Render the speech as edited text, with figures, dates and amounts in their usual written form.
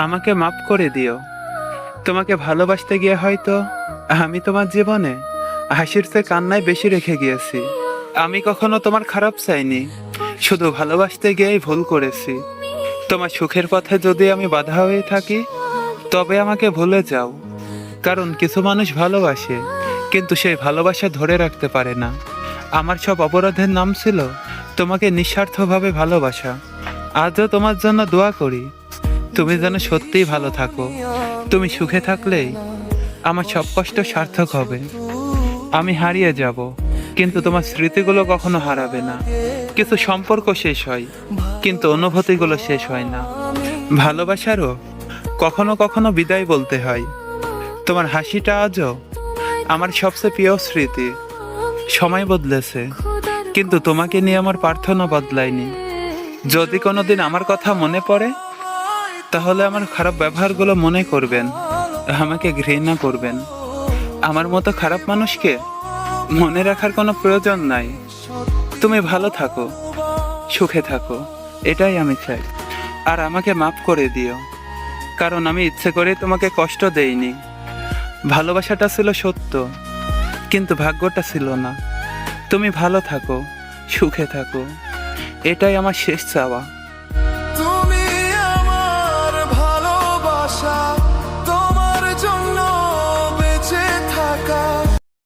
আমাকে মাফ করে দিও। তোমাকে ভালোবাসতে গিয়ে হয়তো আমি তোমার জীবনে হাসির চেয়ে কান্নায় বেশি রেখে গিয়েছি। আমি কখনো তোমার খারাপ চাইনি, শুধু ভালোবাসতে গিয়েই ভুল করেছি। তোমার সুখের পথে যদি আমি বাধা হয়ে থাকি, তবে আমাকে ভুলে যাও। কারণ কিছু মানুষ ভালোবাসে, কিন্তু সেই ভালোবাসা ধরে রাখতে পারে না। আমার সব অপরাধের নাম ছিল তোমাকে নিঃস্বার্থভাবে ভালোবাসা। আজও তোমার জন্য দোয়া করি, তুমি যেন সত্যিই ভালো থাকো। তুমি সুখে থাকলেই আমার সব কষ্ট সার্থক হবে। আমি হারিয়ে যাব, কিন্তু তোমার স্মৃতিগুলো কখনো হারাবে না। কিছু সম্পর্ক শেষ হয়, কিন্তু অনুভূতিগুলো শেষ হয় না। ভালোবাসারও কখনো কখনো বিদায় বলতে হয়। তোমার হাসিটা আজও আমার সবচেয়ে প্রিয় স্মৃতি। সময় বদলেছে, কিন্তু তোমাকে নিয়ে আমার প্রার্থনা বদলায়নি। যদি কোনোদিন আমার কথা মনে পড়ে, তাহলে আমার খারাপ ব্যবহারগুলো মনে করবেন, আমাকে ঘৃণা করবেন। আমার মতো খারাপ মানুষকে মনে রাখার কোনো প্রয়োজন নাই। তুমি ভালো থাকো, সুখে থাকো, এটাই আমি চাই। আর আমাকে মাফ করে দিও, কারণ আমি ইচ্ছে করে তোমাকে কষ্ট দেইনি। ভালোবাসাটা ছিল সত্য, কিন্তু ভাগ্যটা ছিল না। তুমি ভালো থাকো, সুখে থাকো, এটাই আমার শেষ চাওয়া।